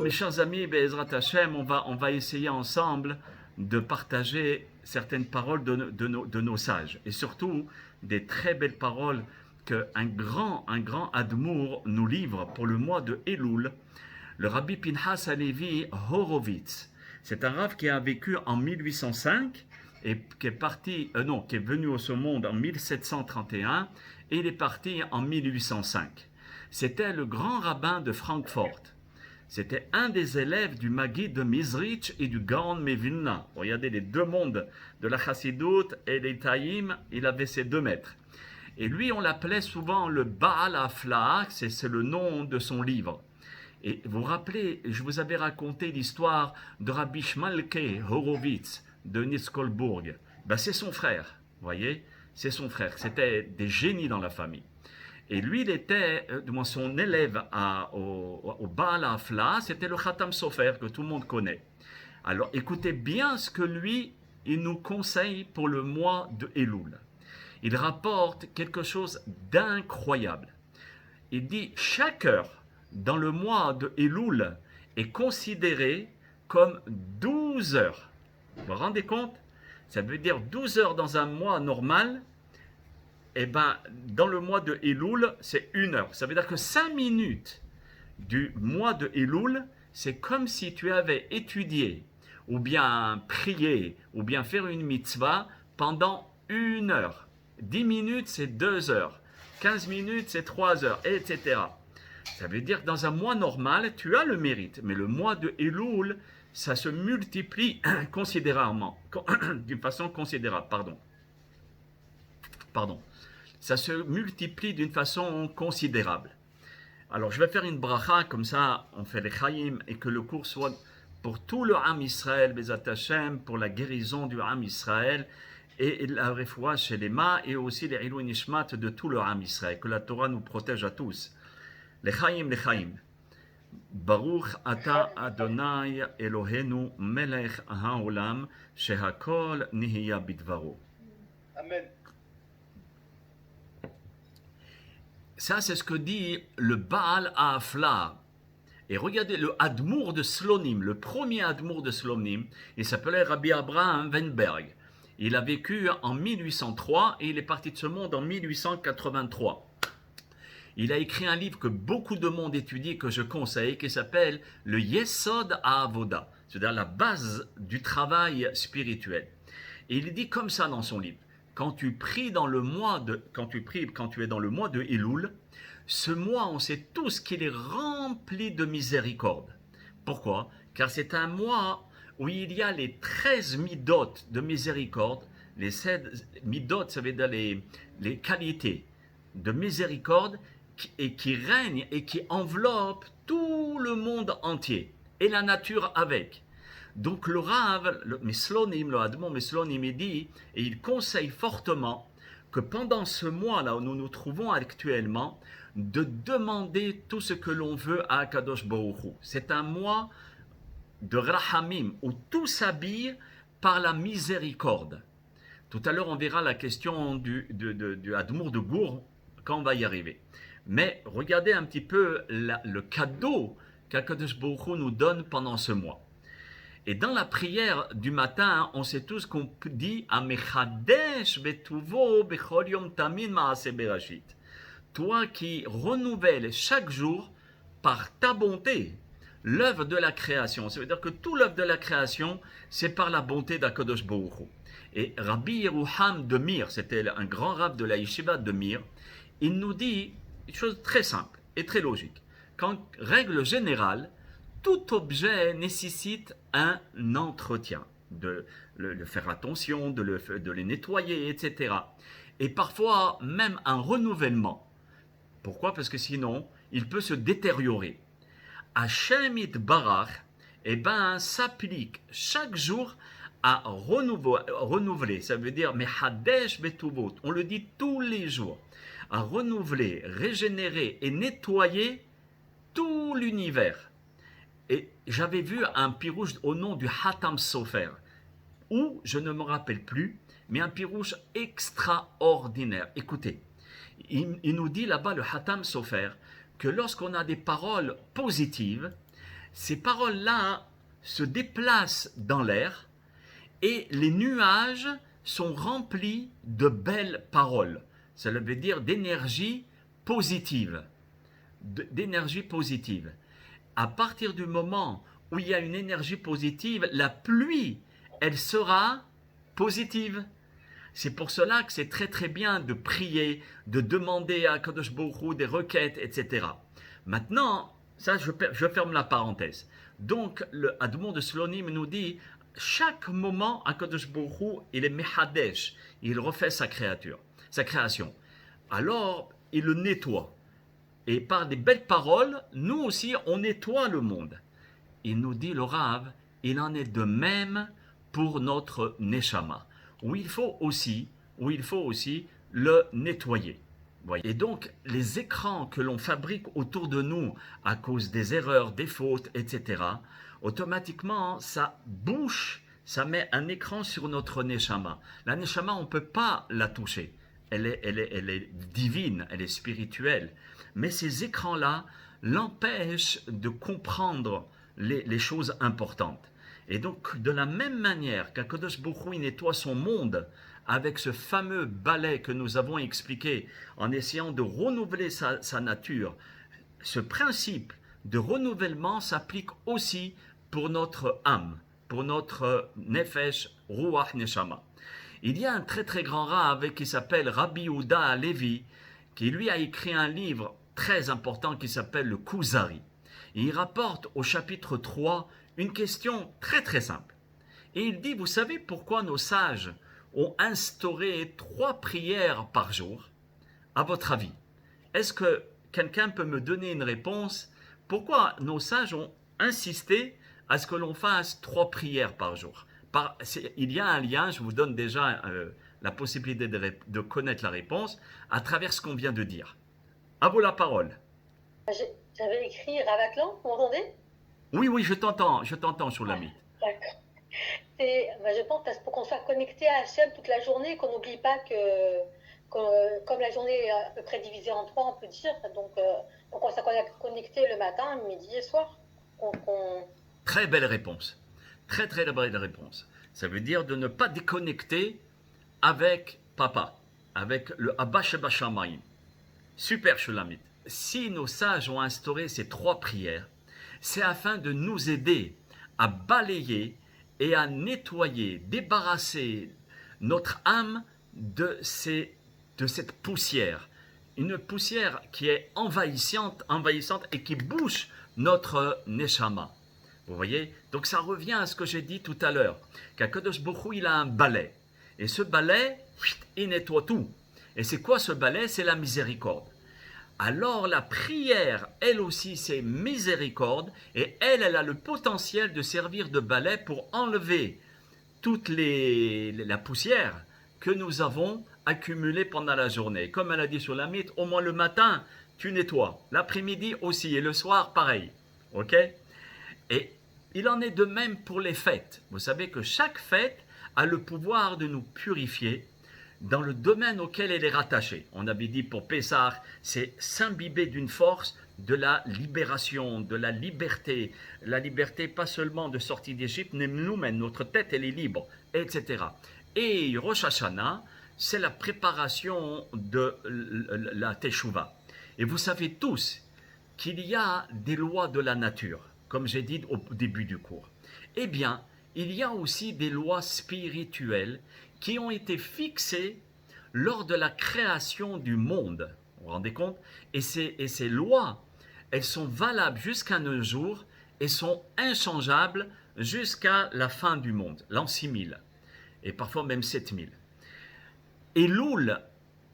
mes chers amis, Be'ezrat Hashem, on va essayer ensemble de partager certaines paroles de nos sages, et surtout des très belles paroles qu'un grand Admour nous livre pour le mois de Elul, le Rabbi Pinchas Halevi Horowitz. C'est un rav qui a vécu en 1805 et qui est venu au ce monde en 1731 et il est parti en 1805. C'était le grand rabbin de Francfort. C'était un des élèves du Maggid de Mizrich et du Gaon Mevilna. Regardez les deux mondes de la Chassidoute et les Taïm, il avait ses 2 maîtres. Et lui, on l'appelait souvent le Baal Aflaach, c'est le nom de son livre. Et vous vous rappelez, je vous avais raconté l'histoire de Rabbi Shmalke Horowitz de Niskolburg. Ben, c'est son frère, vous voyez, c'est son frère. C'était des génies dans la famille. Et lui, il était, son élève au Baal Afla, c'était le Khatam Sofer que tout le monde connaît. Alors, écoutez bien ce que lui, il nous conseille pour le mois de Elul. Il rapporte quelque chose d'incroyable. Il dit, chaque heure dans le mois de Elul est considérée comme 12 heures. Vous vous rendez compte? Ça veut dire 12 heures dans un mois normal. Eh bien, dans le mois de Elul, c'est 1 heure. Ça veut dire que 5 minutes du mois de Elul, c'est comme si tu avais étudié, ou bien prié, ou bien faire une mitzvah pendant 1 heure. 10 minutes, c'est 2 heures. 15 minutes, c'est 3 heures, etc. Ça veut dire que dans un mois normal, tu as le mérite. Mais le mois de Elul, ça se multiplie considérablement. D'une façon considérable, pardon. Ça se multiplie d'une façon considérable. Alors, je vais faire une bracha, comme ça, on fait les chayim, et que le cours soit pour tout le Ham Israël, Bezat Hashem, pour la guérison du Ham Israël, et la refoua chez les ma, et aussi les ilou nishmat de tout le Ham Israël, que la Torah nous protège à tous. Les chayim. Baruch ata Adonai Elohenu melech haolam, shehakol nihiya bidvaro. Amen. Ça, c'est ce que dit le Baal Afla. Et regardez le Admour de Slonim, le premier Admour de Slonim, il s'appelait Rabbi Abraham Weinberg. Il a vécu en 1803 et il est parti de ce monde en 1883. Il a écrit un livre que beaucoup de monde étudie, que je conseille, qui s'appelle le Yesod HaAvoda, c'est-à-dire la base du travail spirituel. Et il dit comme ça dans son livre. Quand tu es dans le mois de Elul, ce mois, on sait tous qu'il est rempli de miséricorde. Pourquoi? Car c'est un mois où il y a les 13 midot de miséricorde. Les 16 midot, ça veut dire les qualités de miséricorde qui règnent et qui enveloppent tout le monde entier et la nature avec. Donc le Rav, le Admon Meslonim, il dit, et il conseille fortement que pendant ce mois-là où nous nous trouvons actuellement, de demander tout ce que l'on veut à Akadosh Baruch Hu. C'est un mois de Rahamim, où tout s'habille par la miséricorde. Tout à l'heure, on verra la question du Admour de Gour, quand on va y arriver. Mais regardez un petit peu le cadeau qu'Akadosh Baruch Hu nous donne pendant ce mois. Et dans la prière du matin, on sait tous qu'on dit Amechadesh betuvo bechol yom tamin maaseh berashit. Toi qui renouvelles chaque jour par ta bonté l'œuvre de la création. Ça veut dire que tout l'œuvre de la création, c'est par la bonté d'Akadosh Baruch Hu. Et Rabbi Yeruham de Mir, c'était un grand rabbin de la yeshiva de Mir, il nous dit une chose très simple et très logique. Qu'en règle générale, tout objet nécessite un entretien, de faire attention, de les nettoyer, etc. Et parfois même un renouvellement. Pourquoi? Parce que sinon, il peut se détériorer. Hashem Itbarach, s'applique chaque jour à renouveler. Ça veut dire Mechadesh Betuvot. On le dit tous les jours. À renouveler, régénérer et nettoyer tout l'univers. Et j'avais vu un pirouche au nom du Khatam Sofer, ou je ne me rappelle plus, mais un pirouche extraordinaire. Écoutez, il nous dit là-bas, le Khatam Sofer, que lorsqu'on a des paroles positives, ces paroles-là se déplacent dans l'air et les nuages sont remplis de belles paroles. Ça veut dire d'énergie positive. D'énergie positive. À partir du moment où il y a une énergie positive, la pluie, elle sera positive. C'est pour cela que c'est très très bien de prier, de demander à Kadosh Baruch Hu des requêtes, etc. Maintenant, ça je ferme la parenthèse. Donc le Admon de Slonim nous dit, chaque moment à Kadosh Baruch Hu, il est mehadesh, il refait sa création. Alors, il le nettoie. Et par des belles paroles, nous aussi, on nettoie le monde. Il nous dit, le Rav, il en est de même pour notre Neshama, où il faut aussi le nettoyer. Et donc, les écrans que l'on fabrique autour de nous à cause des erreurs, des fautes, etc., automatiquement, ça bouche, ça met un écran sur notre Neshama. La Neshama, on ne peut pas la toucher. Elle est divine, elle est spirituelle. Mais ces écrans-là l'empêchent de comprendre les choses importantes. Et donc, de la même manière qu'Akadosh Baruch Hu nettoie son monde avec ce fameux balai que nous avons expliqué en essayant de renouveler sa nature, ce principe de renouvellement s'applique aussi pour notre âme, pour notre nefesh, ruach, neshama. Il y a un très très grand Rav qui s'appelle Rabbi Yehuda Halevi, qui lui a écrit un livre très important qui s'appelle le Kuzari. Et il rapporte au chapitre 3 une question très très simple. Et il dit, vous savez pourquoi nos sages ont instauré 3 prières par jour? À votre avis, est-ce que quelqu'un peut me donner une réponse? Pourquoi nos sages ont insisté à ce que l'on fasse 3 prières par jour? Il y a un lien, je vous donne déjà la possibilité de connaître la réponse à travers ce qu'on vient de dire. À vous la parole. J'avais écrit Ravaklan, vous m'entendez? Oui, je t'entends, sur la mythe. D'accord. Je pense parce pour qu'on soit connecté à Hachem toute la journée, qu'on n'oublie pas comme la journée est à peu près divisée en 3, on peut dire, donc on soit connecté le matin, midi et soir. Très belle réponse. Très très belle réponse. Ça veut dire de ne pas déconnecter avec papa, avec le Abba Sheba Shamayim. Super Shulamit. Si nos sages ont instauré ces 3 prières, c'est afin de nous aider à balayer et à nettoyer, débarrasser notre âme de cette poussière. Une poussière qui est envahissante et qui bouche notre neshama. Vous voyez? Donc ça revient à ce que j'ai dit tout à l'heure, qu'Akadosh Baruch Hu, il a un balai. Et ce balai, il nettoie tout. Et c'est quoi ce balai? C'est la miséricorde. Alors la prière, elle aussi, c'est miséricorde, et elle a le potentiel de servir de balai pour enlever toute la poussière que nous avons accumulée pendant la journée. Comme elle a dit sur la mythe, au moins le matin, tu nettoies. L'après-midi aussi, et le soir, pareil. Ok? Et il en est de même pour les fêtes. Vous savez que chaque fête a le pouvoir de nous purifier dans le domaine auquel elle est rattachée. On avait dit pour Pessah, c'est s'imbiber d'une force de la libération, de la liberté pas seulement de sortie d'Égypte, mais notre tête elle est libre, etc. Et Rosh Hashanah, c'est la préparation de la Teshuvah. Et vous savez tous qu'il y a des lois de la nature, comme j'ai dit au début du cours. Eh bien, il y a aussi des lois spirituelles qui ont été fixées lors de la création du monde. Vous vous rendez compte? Et ces lois, elles sont valables jusqu'à nos jours et sont inchangeables jusqu'à la fin du monde, l'an 6000, et parfois même 7000. Elul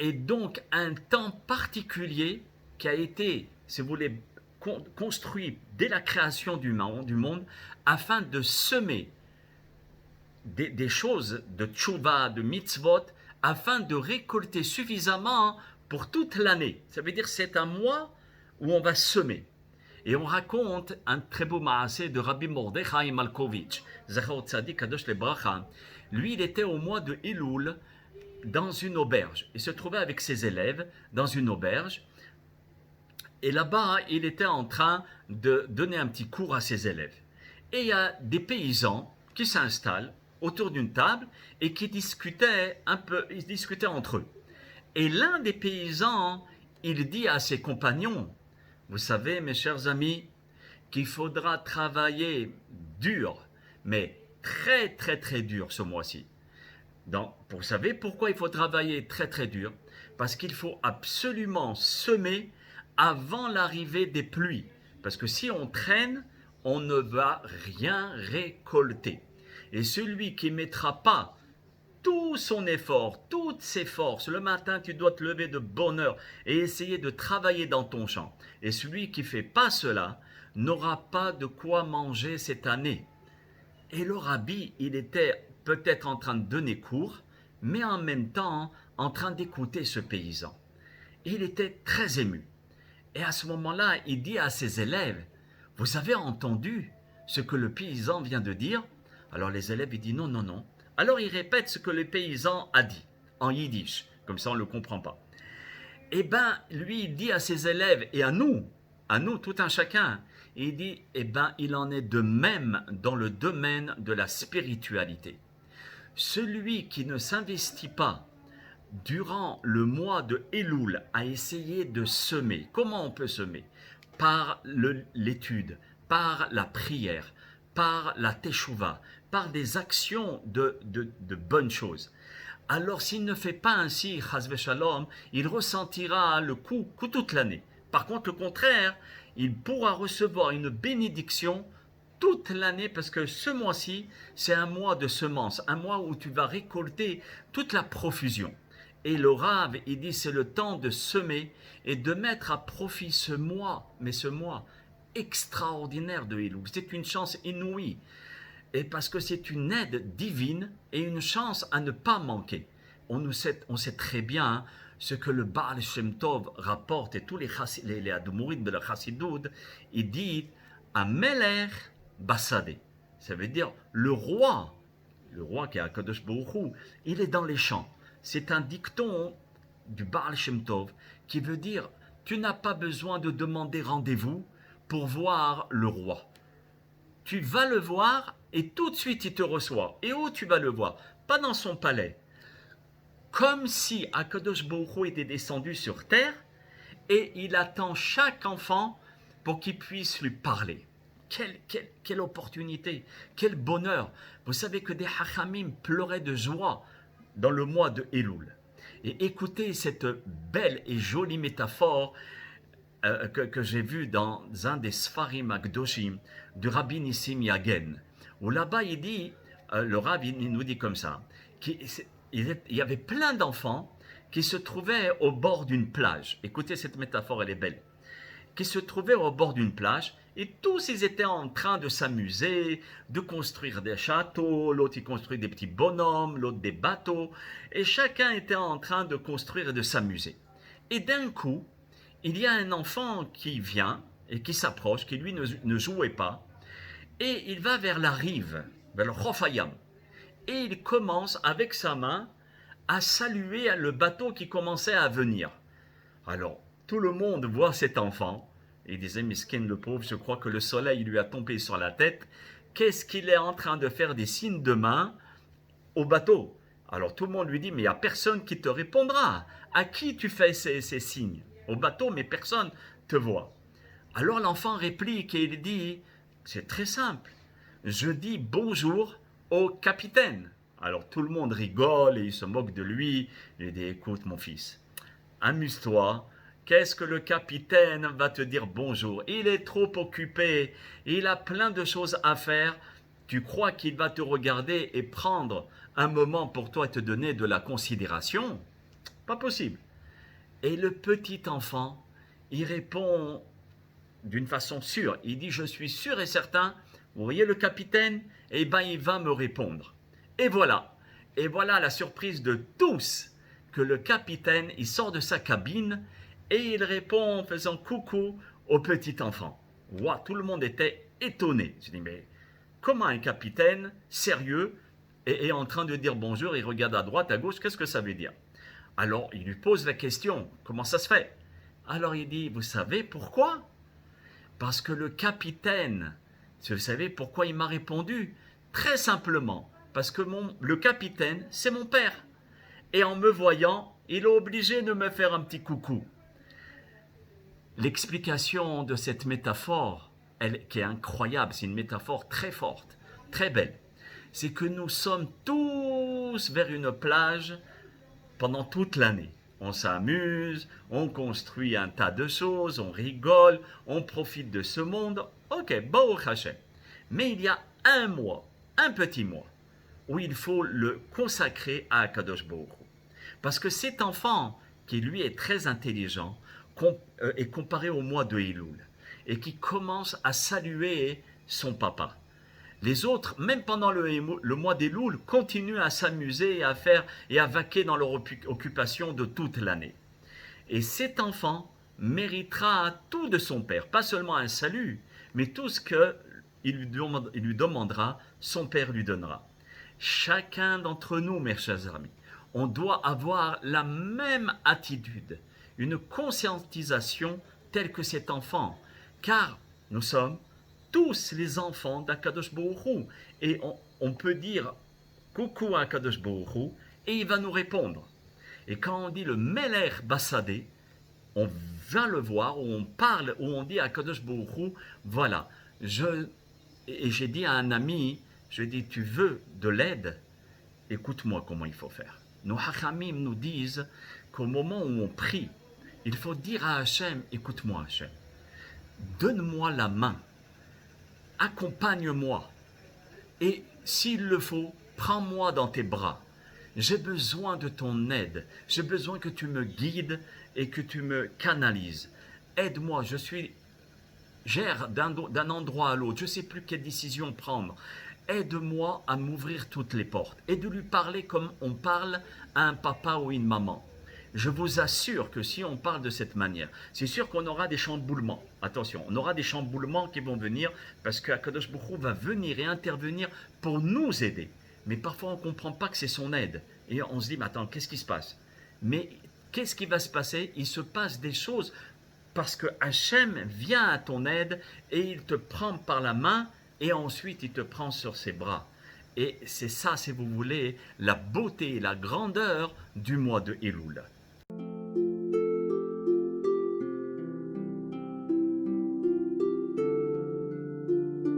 est donc un temps particulier qui a été, si vous voulez, construit dès la création du monde afin de semer des choses de tchouva, de mitzvot, afin de récolter suffisamment pour toute l'année. Ça veut dire c'est un mois où on va semer. Et on raconte un très beau maasé de Rabbi Mordechai Malkovitch, Zachor Tzadik Kadosh Lebracha. Lui, il était au mois de Elul dans une auberge. Il se trouvait avec ses élèves dans une auberge. Et là-bas, il était en train de donner un petit cours à ses élèves. Et il y a des paysans qui s'installent autour d'une table et qui discutaient un peu, ils discutaient entre eux. Et l'un des paysans, il dit à ses compagnons, vous savez, mes chers amis, qu'il faudra travailler dur, mais très très très dur ce mois-ci. Donc, vous savez pourquoi il faut travailler très très dur? Parce qu'il faut absolument semer avant l'arrivée des pluies. Parce que si on traîne, on ne va rien récolter. Et celui qui ne mettra pas tout son effort, toutes ses forces, le matin tu dois te lever de bonne heure et essayer de travailler dans ton champ. Et celui qui ne fait pas cela n'aura pas de quoi manger cette année. Et le rabbi, il était peut-être en train de donner cours, mais en même temps en train d'écouter ce paysan. Il était très ému. Et à ce moment-là, il dit à ses élèves, vous avez entendu ce que le paysan vient de dire? Alors les élèves, ils disent non, non, non. Alors il répète ce que le paysan a dit, en yiddish, comme ça on ne le comprend pas. Eh bien, lui, il dit à ses élèves et à nous, tout un chacun, il dit, eh bien, il en est de même dans le domaine de la spiritualité. Celui qui ne s'investit pas durant le mois de Elul à essayer de semer, comment on peut semer? Par l'étude, par la prière, par la teshuva, par des actions de bonnes choses. Alors s'il ne fait pas ainsi, chas v'shalom, il ressentira le coup toute l'année. Par contre, le contraire, il pourra recevoir une bénédiction toute l'année parce que ce mois-ci, c'est un mois de semences, un mois où tu vas récolter toute la profusion. Et le Rav, il dit, c'est le temps de semer et de mettre à profit ce mois, mais ce mois extraordinaire de Elul. C'est une chance inouïe. Et parce que c'est une aide divine et une chance à ne pas manquer. On sait très bien ce que le Baal Shem Tov rapporte et tous les Admourides de la Chassidoud, il dit Amelech Bassadeh. Ça veut dire le roi qui est à Kadosh Baruch Hu, il est dans les champs. C'est un dicton du Baal Shem Tov qui veut dire tu n'as pas besoin de demander rendez-vous pour voir le roi. Tu vas le voir et tout de suite il te reçoit. Et où tu vas le voir? Pas dans son palais. Comme si Akadosh Baruch Hu était descendu sur terre et il attend chaque enfant pour qu'il puisse lui parler. Quelle opportunité, quel bonheur. Vous savez que des hachamim pleuraient de joie dans le mois de Elul. Et écoutez cette belle et jolie métaphore que j'ai vue dans un des Sfarim Akdoshim du Rabbi Nissim Yagen, où là-bas il dit, le Rabbi nous dit comme ça, qu'il y avait plein d'enfants qui se trouvaient au bord d'une plage. Écoutez, cette métaphore, elle est belle. Qui se trouvaient au bord d'une plage et tous ils étaient en train de s'amuser, de construire des châteaux, l'autre il construit des petits bonhommes, l'autre des bateaux, et chacun était en train de construire et de s'amuser. Et d'un coup, il y a un enfant qui vient et qui s'approche, qui lui ne jouait pas, et il va vers la rive, vers le Chofayam, et il commence avec sa main à saluer le bateau qui commençait à venir. Alors, tout le monde voit cet enfant, et il disait, Miskin le pauvre, je crois que le soleil lui a tombé sur la tête, qu'est-ce qu'il est en train de faire des signes de main au bateau? Alors tout le monde lui dit, mais il n'y a personne qui te répondra. À qui tu fais ces signes? Au bateau, mais personne te voit. Alors l'enfant réplique et il dit, c'est très simple, je dis bonjour au capitaine. Alors tout le monde rigole et il se moque de lui. Il dit, écoute mon fils, amuse-toi. Qu'est-ce que le capitaine va te dire bonjour? Il est trop occupé, il a plein de choses à faire. Tu crois qu'il va te regarder et prendre un moment pour toi et te donner de la considération? Pas possible. Et le petit enfant, il répond d'une façon sûre. Il dit, je suis sûr et certain, vous voyez le capitaine? Eh bien, il va me répondre. Et voilà la surprise de tous, que le capitaine, il sort de sa cabine et il répond en faisant coucou au petit enfant. Wow, tout le monde était étonné. Je dis, mais comment un capitaine sérieux est en train de dire bonjour, il regarde à droite, à gauche, qu'est-ce que ça veut dire? Alors, il lui pose la question, comment ça se fait? Alors il dit, vous savez pourquoi? Parce que le capitaine, vous savez pourquoi il m'a répondu? Très simplement, parce que le capitaine, c'est mon père. Et en me voyant, il est obligé de me faire un petit coucou. L'explication de cette métaphore, qui est incroyable, c'est une métaphore très forte, très belle, c'est que nous sommes tous vers une plage pendant toute l'année. On s'amuse, on construit un tas de choses, on rigole, on profite de ce monde. Ok, Baruch Hashem. Mais il y a un mois, un petit mois, où il faut le consacrer à Akadosh Baruch Hu. Parce que cet enfant, qui lui est très intelligent, est comparé au mois de Elul, et qui commence à saluer son papa. Les autres, même pendant le mois d'Elul, continuent à s'amuser et à faire et à vaquer dans leur occupation de toute l'année. Et cet enfant méritera tout de son père, pas seulement un salut, mais tout ce qu'il lui demandera, son père lui donnera. Chacun d'entre nous, mes chers amis, on doit avoir la même attitude, une conscientisation telle que cet enfant, car nous sommes tous les enfants d'Akadosh Baruch Hu, et on peut dire coucou à Akadosh Baruch Hu, et il va nous répondre. Et quand on dit le Meler Bassadé, on va le voir, où on parle, où on dit à Akadosh Baruch Hu, voilà, et j'ai dit à un ami, je lui ai dit, tu veux de l'aide? Écoute-moi comment il faut faire. Nos Hachamim nous disent qu'au moment où on prie, il faut dire à Hachem, écoute-moi Hachem, donne-moi la main, accompagne-moi, et s'il le faut, prends-moi dans tes bras. J'ai besoin de ton aide, j'ai besoin que tu me guides et que tu me canalises. Aide-moi, gère d'un endroit à l'autre, je ne sais plus quelle décision prendre. Aide-moi à m'ouvrir toutes les portes et de lui parler comme on parle à un papa ou une maman. Je vous assure que si on parle de cette manière, c'est sûr qu'on aura des chamboulements. Attention, on aura des chamboulements qui vont venir parce qu'Akadosh Baruch Hu va venir et intervenir pour nous aider. Mais parfois on ne comprend pas que c'est son aide. Et on se dit, mais attends, qu'est-ce qui se passe? Mais qu'est-ce qui va se passer? Il se passe des choses parce que Hachem vient à ton aide et il te prend par la main et ensuite il te prend sur ses bras. Et c'est ça, si vous voulez, la beauté et la grandeur du mois de Elul.